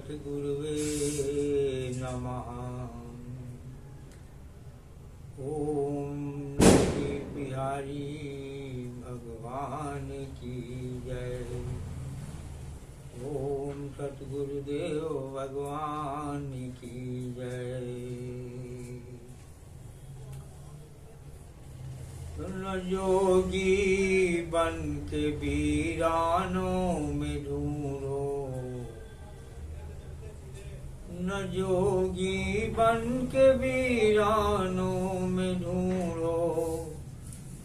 सद्गुरुवे नमः। ओम श्री बिहारी भगवान की जय। ओम सद्गुरुदेव भगवान की जय। न जोगी बन के वीरानों में ढूंढो, न जोगी बन के वीरानों में ढूंढो,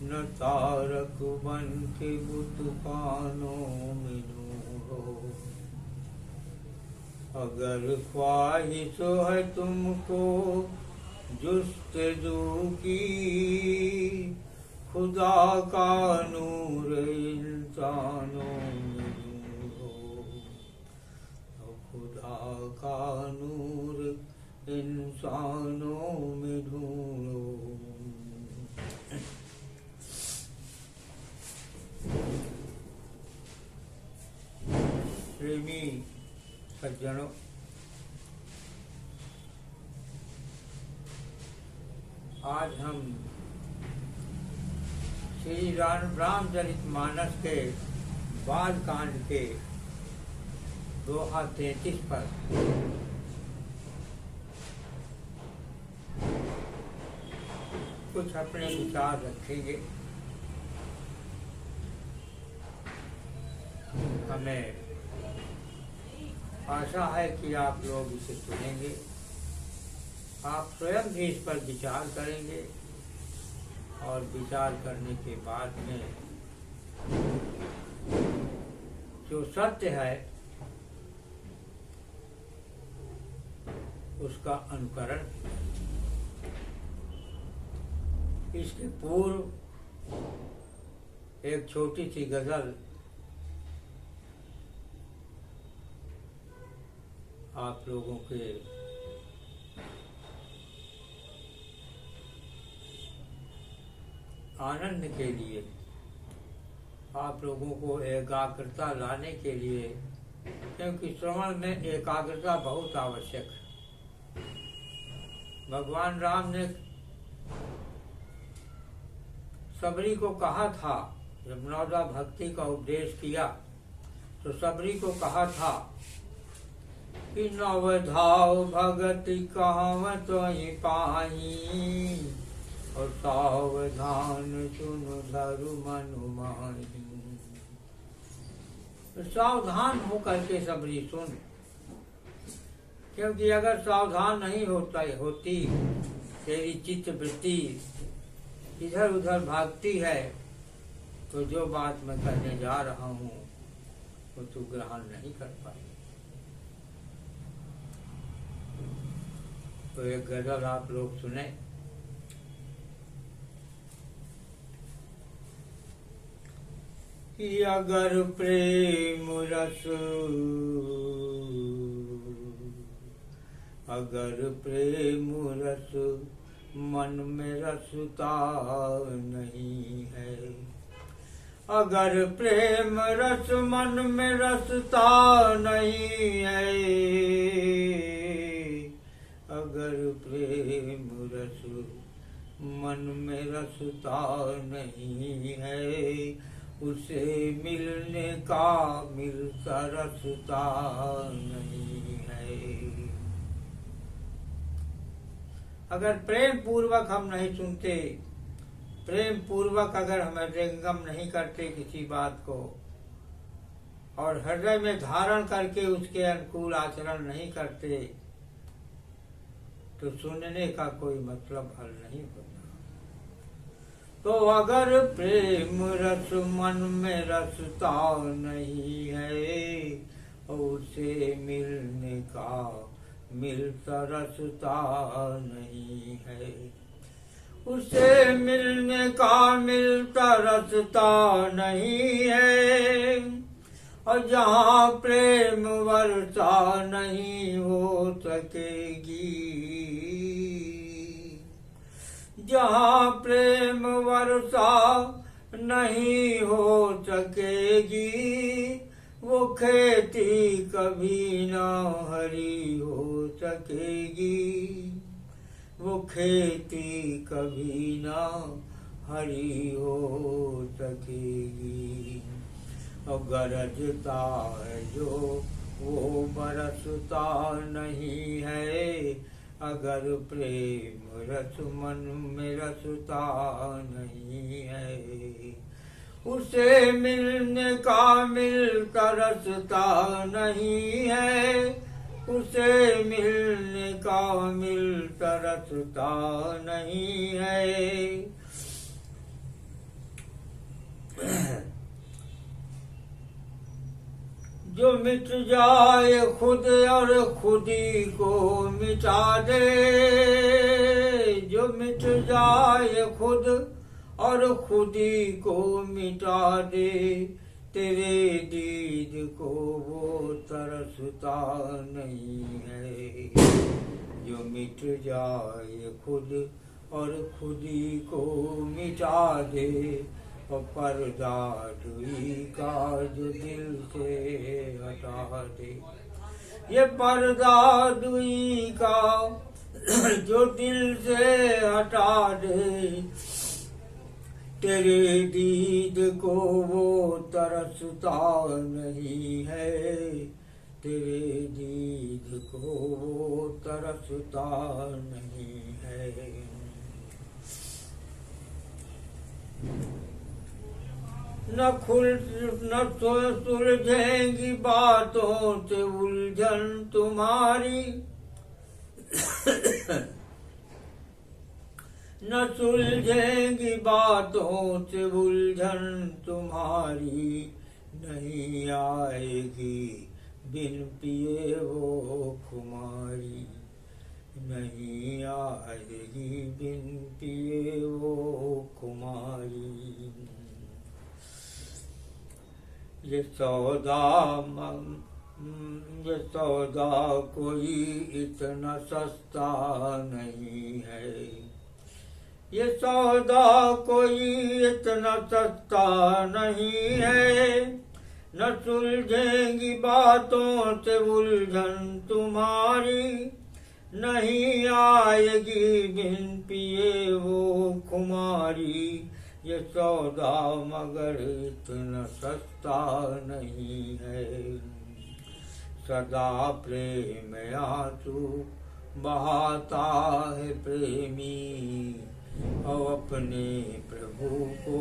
न तारक बन के बुत पानों में ढूंढो। अगर ख्वाहिश है तुमको जुस्तजू की, खुदा का नूर इंसानों में ढूंढो, खुदा का नूर इंसानों में ढूंढो। प्रेमी सज्जनों, आज हम श्री रामचरितमानस के बाल कांड के दोहा 33 पर कुछ अपने विचार रखेंगे। हमें आशा है कि आप लोग इसे सुनेंगे, आप स्वयं भी इस पर विचार करेंगे और विचार करने के बाद में जो सत्य है उसका अनुकरण। इसके पूर्व एक छोटी सी गजल आप लोगों के आनंद के लिए, आप लोगों को एकाग्रता लाने के लिए, क्योंकि श्रवण में एकाग्रता बहुत आवश्यक है। भगवान राम ने सबरी को कहा था, जब नवदा भक्ति का उपदेश किया तो सबरी को कहा था कि नवधाव भगति कहव तोहि पाही, और सावधान सुन धरु मनु माही। सावधान होकर के सबरी सुन, क्योंकि अगर सावधान नहीं होती तेरी चित्त वृत्ति इधर उधर भागती है तो जो बात मैं करने जा रहा हूँ वो तू ग्रहण नहीं कर पाए। तो एक गजल आप लोग सुने। कि अगर प्रेम रस, अगर प्रेम रस मन में रसता नहीं है, अगर प्रेम रस मन में रसता नहीं है, अगर प्रेम रस मन में रसता नहीं है, उसे मिलने का मिलता रसता नहीं है। अगर प्रेम पूर्वक हम नहीं सुनते, प्रेम पूर्वक अगर हम हृदयंगम नहीं करते किसी बात को, और हृदय में धारण करके उसके अनुकूल आचरण नहीं करते, तो सुनने का कोई मतलब हल नहीं होता। तो अगर प्रेम रस मन में रसता नहीं है, उसे मिलने का मिलता रसता नहीं है, उसे मिलने का मिलता रसता नहीं है। और जहाँ प्रेम वर्षा नहीं हो सकेगी, जहाँ प्रेम वर्षा नहीं हो सकेगी, वो खेती कभी ना हरी हो सकेगी, वो खेती कभी ना हरी हो सकेगी। और गरजता है जो वो बरसता नहीं है, अगर प्रेम रस मन में रसता नहीं है। उसे मिलने का मिलता रसता नहीं है, उसे मिलने का मिलता रसता नहीं है। जो मिट जाए खुद और खुदी को मिटा दे, जो मिट जाए खुद और खुदी को मिटा दे, तेरे दीद को वो तरसता नहीं है। जो मिट जाए खुद और खुदी को मिटा दे, और पर्दा दुई का जो दिल से हटा दे। ये पर्दा दुई का जो दिल से हटा दे, तेरे दीद को वो तरसता नहीं है, तेरे दीद को वो तरसता नहीं है। न सुलझेंगी बातों से उलझन तुम्हारी, न सुलझेंगी बातों से उलझन तुम्हारी, नहीं आएगी बिन पिए वो खुमारी, नहीं आएगी बिन पिए वो खुमारी। ये सौदा कोई इतना सस्ता नहीं है, ये सौदा कोई इतना सस्ता नहीं है। न सुलझेंगी बातों से उलझन तुम्हारी, नहीं आएगी बिन पिए वो खुमारी। ये सौदा मगर इतना सस्ता नहीं है। सदा प्रेम आंसू बहाता है प्रेमी, और अपने प्रभु को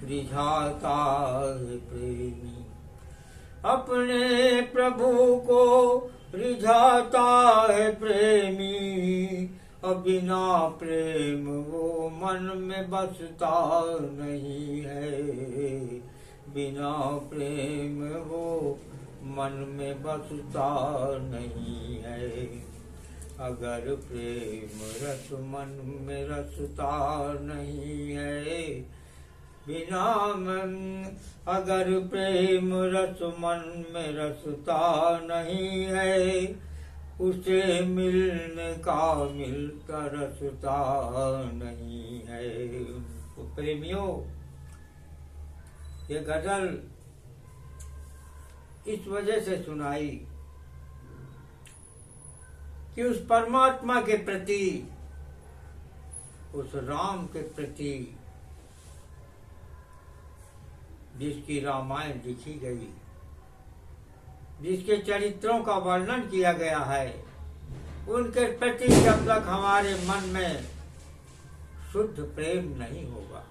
रिझाता है प्रेमी, अपने प्रभु को रिझाता है प्रेमी। और बिना प्रेम वो मन में बसता नहीं है, बिना प्रेम वो मन में बसता नहीं है। अगर प्रेम रस मन में रसता नहीं है, बिना मन अगर प्रेम रस मन में रसता नहीं है, उसे मिलने का मिलता रसता नहीं है। तो प्रेमियों, ये गजल इस वजह से सुनाई कि उस परमात्मा के प्रति, उस राम के प्रति जिसकी रामायण लिखी गई, जिसके चरित्रों का वर्णन किया गया है, उनके प्रति जब तक हमारे मन में शुद्ध प्रेम नहीं होगा,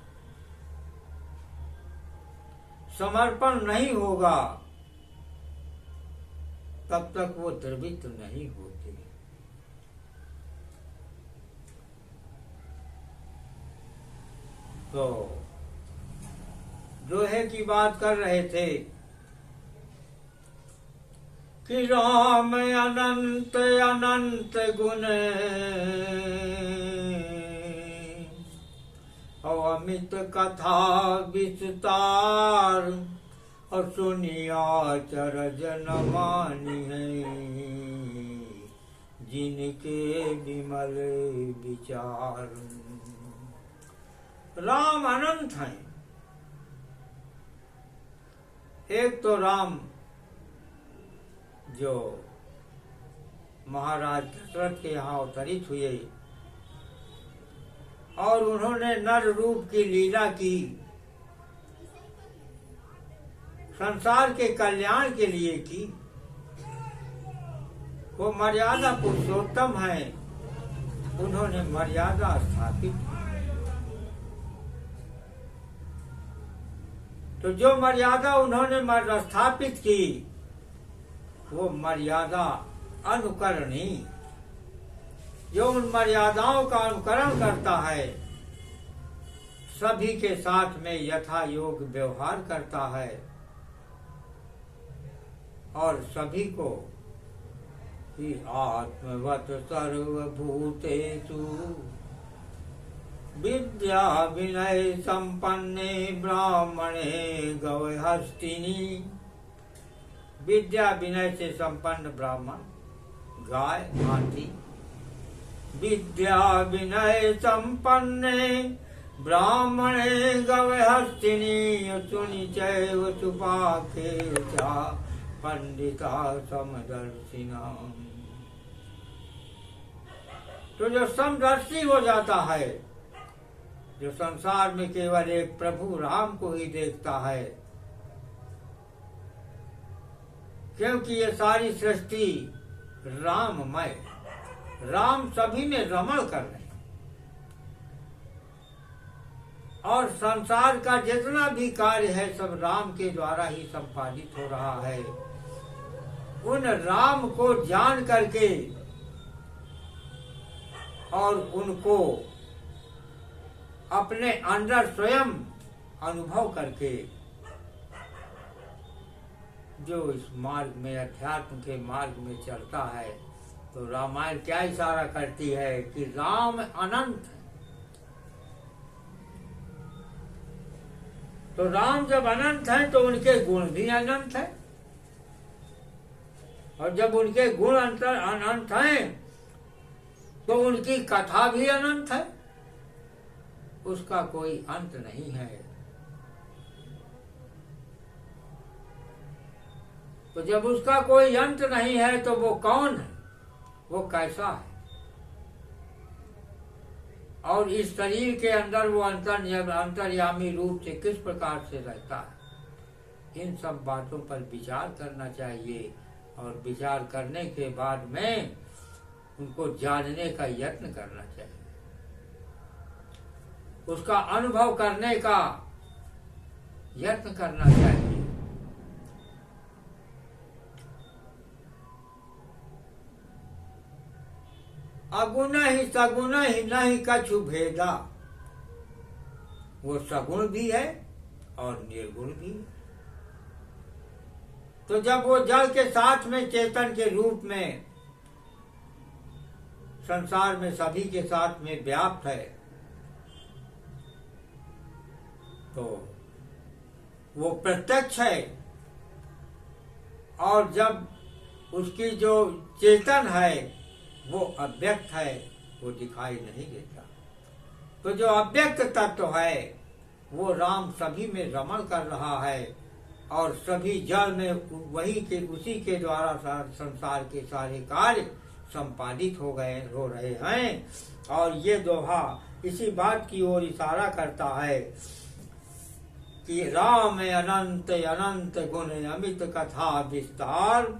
समर्पण नहीं होगा, तब तक वो द्रवित नहीं होते। तो दोहे की बात कर रहे थे कि राम अनंत अनंत गुण और अमित कथा विस्तार, और सुनिया चरज न मानी है जिनके विमल विचार। राम अनंत हैं। एक तो राम जो महाराज दशरथ के यहाँ अवतरित हुए और उन्होंने नर रूप की लीला की, संसार के कल्याण के लिए की। वो मर्यादा पुरुषोत्तम है, उन्होंने मर्यादा स्थापित की। तो जो मर्यादा उन्होंने स्थापित की वो मर्यादा अनुकरणीय, जो उन मर्यादाओं का अनुकरण करता है, सभी के साथ में यथा योग व्यवहार करता है और सभी को ही आत्मवत सर्वभूतेषु विद्या विनय संपन्ने ब्राह्मणे गौहस्तिनी। विद्या विनय से संपन्न ब्राह्मण गाय हाथी, विद्या विनय संपन्ने ब्राह्मणे गौहस्तिनी सुनि चैव सुपाखे च पंडिता समदर्शिना। तो जो समदर्शी हो जाता है, जो संसार में केवल एक प्रभु राम को ही देखता है, क्योंकि ये सारी सृष्टि राममय, राम सभी में रमण कर रहे हैं और संसार का जितना भी कार्य है सब राम के द्वारा ही संपादित हो रहा है। उन राम को जान करके और उनको अपने अंदर स्वयं अनुभव करके जो इस मार्ग में, अध्यात्म के मार्ग में चलता है, तो रामायण क्या इशारा करती है कि राम अनंत है। तो राम जब अनंत है तो उनके गुण भी अनंत है, और जब उनके गुण अनंत हैं तो उनकी कथा भी अनंत है, उसका कोई अंत नहीं है। तो जब उसका कोई अंत नहीं है तो वो कौन है, वो कैसा है, और इस शरीर के अंदर वो अंतर्यामी रूप से किस प्रकार से रहता है, इन सब बातों पर विचार करना चाहिए। और विचार करने के बाद में उनको जानने का यत्न करना चाहिए, उसका अनुभव करने का यत्न करना चाहिए। अगुण ही सगुण ही नहीं कछु भेदा, वो सगुण भी है और निर्गुण भी है। तो जब वो जल के साथ में चेतन के रूप में संसार में सभी के साथ में व्याप्त है, तो वो प्रत्यक्ष है, और जब उसकी जो चेतन है वो अव्यक्त है, वो दिखाई नहीं देता। तो जो अव्यक्त तत्व है वो राम सभी में रमण कर रहा है, और सभी जल में उसी के द्वारा संसार के सारे कार्य संपादित हो रहे हैं। और ये दोहा इसी बात की ओर इशारा करता है कि राम अनंत अनंत गुण अमित कथा विस्तार,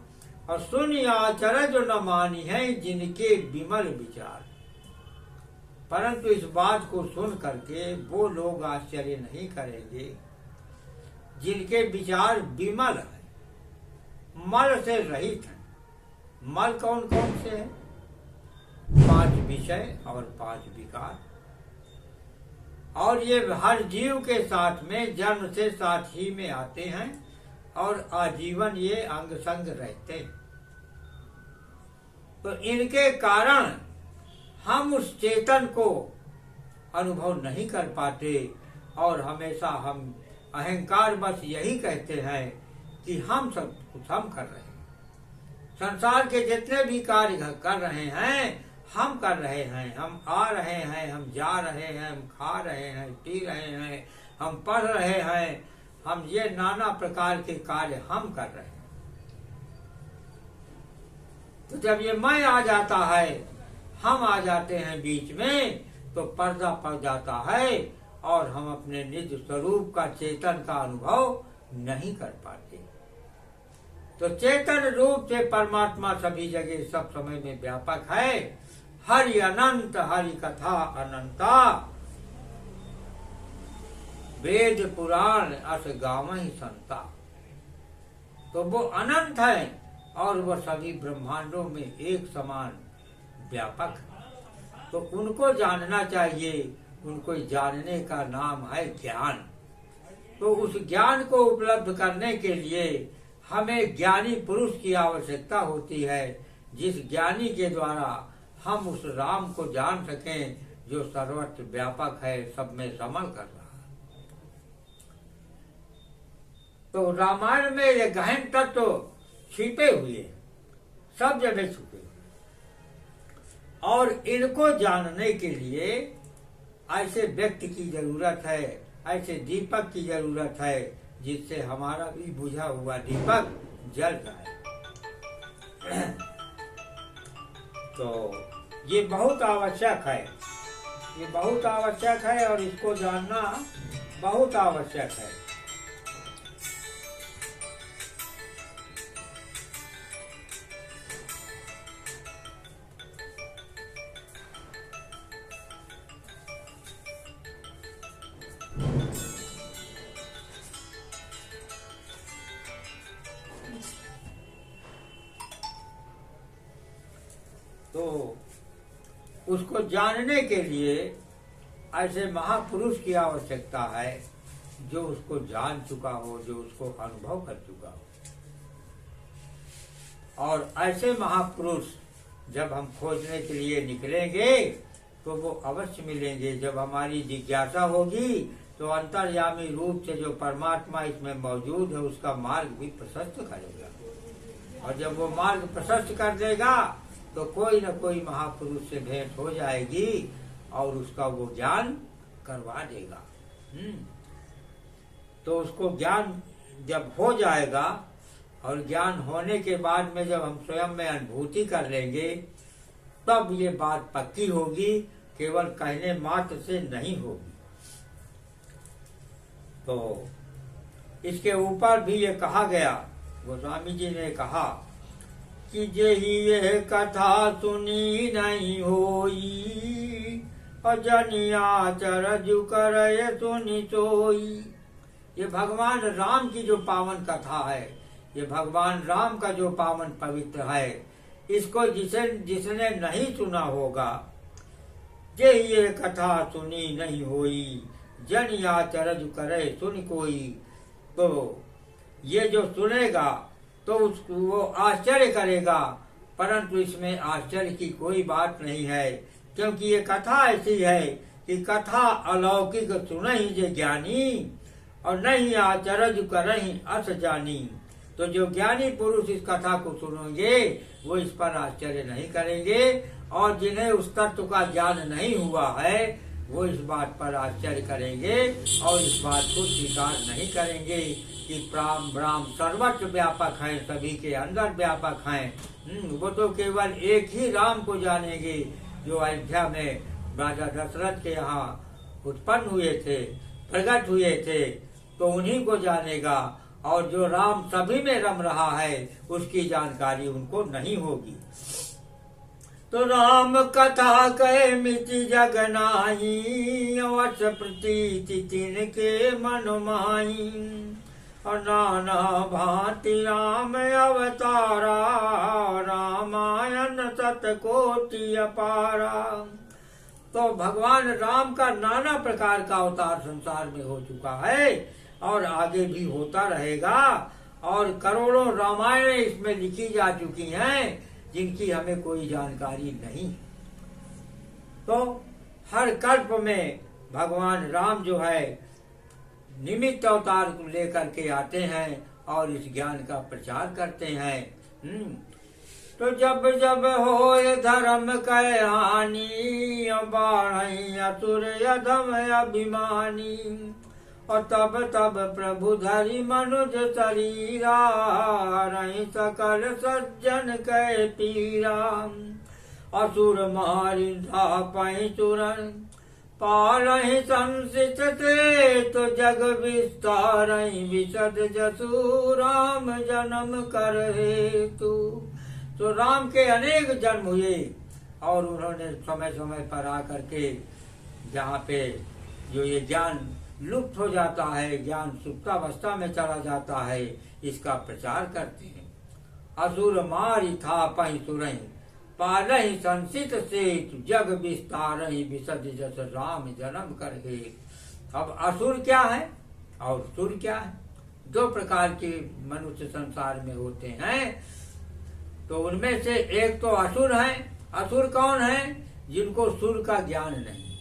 और सुनि आचरज न मानी है जिनके विमल विचार। परंतु इस बात को सुन करके वो लोग आश्चर्य नहीं करेंगे जिनके विचार विमल है, मल से रहित है। मल कौन कौन से है? 5 विषय और 5 विकार, और ये हर जीव के साथ में जन्म से साथ ही में आते हैं और आजीवन ये अंग संग रहते हैं। तो इनके कारण हम उस चेतन को अनुभव नहीं कर पाते, और हमेशा हम अहंकार बस यही कहते हैं कि हम सब कुछ हम कर रहे हैं, संसार के जितने भी कार्य कर रहे हैं हम कर रहे हैं, हम आ रहे हैं, हम जा रहे हैं, हम खा रहे हैं, पी रहे हैं, हम पढ़ रहे हैं, हम ये नाना प्रकार के कार्य हम कर रहे हैं। तो जब ये मैं आ जाता है, हम आ जाते हैं बीच में, तो पर्दा पड़ जाता है और हम अपने निज स्वरूप का, चेतन का अनुभव नहीं कर पाते। तो चेतन रूप से परमात्मा सभी जगह सब समय में व्यापक है। हरि अनंत, हरि कथा अनंता, वेद पुराण अस गावहि संता। तो वो अनंत है और वह सभी ब्रह्मांडों में एक समान व्यापक है। तो उनको जानना चाहिए, उनको जानने का नाम है ज्ञान। तो उस ज्ञान को उपलब्ध करने के लिए हमें ज्ञानी पुरुष की आवश्यकता होती है, जिस ज्ञानी के द्वारा हम उस राम को जान सकें जो सर्वत्र व्यापक है, सब में समल कर रहा है। तो रामायण में ये गहन तत्व तो छिपे हुए, सब जगह छुपे हुए, और इनको जानने के लिए ऐसे व्यक्ति की जरूरत है, ऐसे दीपक की जरूरत है, जिससे हमारा भी बुझा हुआ दीपक जल जाए। तो ये बहुत आवश्यक है, ये बहुत आवश्यक है और इसको जानना बहुत आवश्यक है। तो उसको जानने के लिए ऐसे महापुरुष की आवश्यकता है, जो उसको जान चुका हो, जो उसको अनुभव कर चुका हो। और ऐसे महापुरुष जब हम खोजने के लिए निकलेंगे तो वो अवश्य मिलेंगे। जब हमारी जिज्ञासा होगी तो अंतर्यामी रूप से जो परमात्मा इसमें मौजूद है उसका मार्ग भी प्रशस्त करेगा, और जब वो मार्ग प्रशस्त कर देगा तो कोई न कोई महापुरुष से भेंट हो जाएगी और उसका वो ज्ञान करवा देगा। तो उसको ज्ञान जब हो जाएगा, और ज्ञान होने के बाद में जब हम स्वयं में अनुभूति कर लेंगे, तब ये बात पक्की होगी, केवल कहने मात्र से नहीं होगी। तो इसके ऊपर भी ये कहा गया, गोस्वामी जी ने कहा कि जेहि यह कथा सुनी नहीं होई, अजनिया चरजु करय सुनि सोई। ये भगवान राम की जो पावन कथा है, ये भगवान राम का जो पावन पवित्र है, इसको जिसने नहीं सुना होगा, जेहि ये कथा सुनी नहीं होई, जनिया चरजु करे सुन कोई। तो ये जो सुनेगा तो उसको वो आश्चर्य करेगा, परंतु इसमें आश्चर्य की कोई बात नहीं है, क्योंकि ये कथा ऐसी है कि कथा अलौकिक सुनहि जे ज्ञानी, और नहीं आचरज करहि अस जानी। तो जो ज्ञानी पुरुष इस कथा को सुनेंगे वो इस पर आश्चर्य नहीं करेंगे, और जिन्हें उस तत्व का ज्ञान नहीं हुआ है वो इस बात पर आश्चर्य करेंगे और इस बात को स्वीकार नहीं करेंगे कि राम सर्वत्र व्यापक है, सभी के अंदर व्यापक हैं। वो तो केवल एक ही राम को जानेंगे जो अयोध्या में राजा दशरथ के यहाँ उत्पन्न हुए थे, प्रकट हुए थे, तो उन्हीं को जानेगा। और जो राम सभी में रम रहा है उसकी जानकारी उनको नहीं होगी। तो राम कथा कहे मिति जग नाही, अवश प्रतीति तिनके मन माही। और नाना भांति राम अवतारा, रामायण सतकोटि अपारा। तो भगवान राम का नाना प्रकार का अवतार संसार में हो चुका है और आगे भी होता रहेगा, और करोड़ों रामायण इसमें लिखी जा चुकी हैं जिनकी हमें कोई जानकारी नहीं। तो हर कल्प में भगवान राम जो है निमित्त अवतार को लेकर के आते हैं और इस ज्ञान का प्रचार करते हैं। तो जब जब हो धर्म कै हानि, बाढ़ असुर अधम अभिमानी। और तब तब प्रभु धरि मनुज शरीरा, रहि सकल सज्जन कै पीरा। असुर मारि धापहि सुरन, पालहि संसित ते तो जग विस्तारहि। विशद जसु राम जन्म कर हेतु। तो राम के अनेक जन्म हुए और उन्होंने समय समय पर आकर के जहाँ पे जो ये ज्ञान लुप्त हो जाता है, ज्ञान सुप्तावस्था में चला जाता है, इसका प्रचार करते हैं। असुर मारि थापहि सुरहि, पालहि संसित सेतु। जग विस्तारहि। विशद जस राम जन्म कर हेतु। अब असुर क्या है और सुर क्या है? दो प्रकार के मनुष्य संसार में होते हैं। तो उनमें से एक तो असुर है। असुर कौन है? जिनको सुर का ज्ञान नहीं।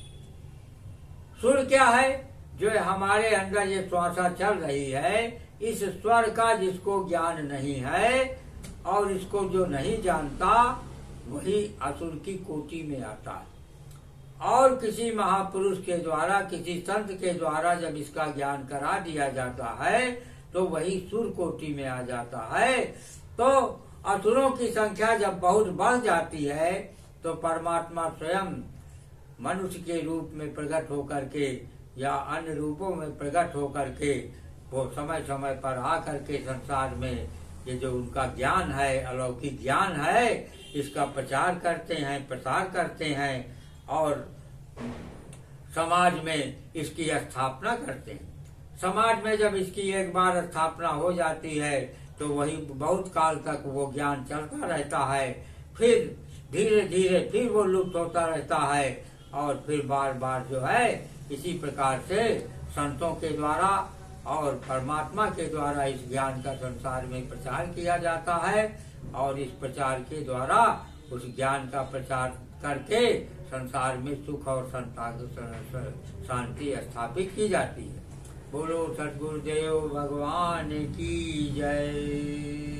सुर क्या है? जो हमारे अंदर ये श्वासा चल रही है, इस स्वर का जिसको ज्ञान नहीं है और इसको जो नहीं जानता, वही असुर की कोटि में आता है। और किसी महापुरुष के द्वारा, किसी संत के द्वारा जब इसका ज्ञान करा दिया जाता है तो वही सुर कोटि में आ जाता है। तो असुरों की संख्या जब बहुत बढ़ जाती है तो परमात्मा स्वयं मनुष्य के रूप में प्रकट होकर के या अन्य रूपों में प्रकट होकर के वो समय समय पर आकर के संसार में ये जो उनका ज्ञान है, अलौकिक ज्ञान है, इसका प्रचार करते हैं, प्रसार करते हैं और समाज में इसकी स्थापना करते हैं। समाज में जब इसकी एक बार स्थापना हो जाती है तो वही बहुत काल तक वो ज्ञान चलता रहता है। फिर धीरे धीरे फिर वो लुप्त होता रहता है और फिर बार बार जो है इसी प्रकार से संतों के द्वारा और परमात्मा के द्वारा इस ज्ञान का संसार में प्रचार किया जाता है और इस प्रचार के द्वारा उस ज्ञान का प्रचार करके संसार में सुख और शांति स्थापित की जाती है। बोलो सद्गुरुदेव भगवान की जय।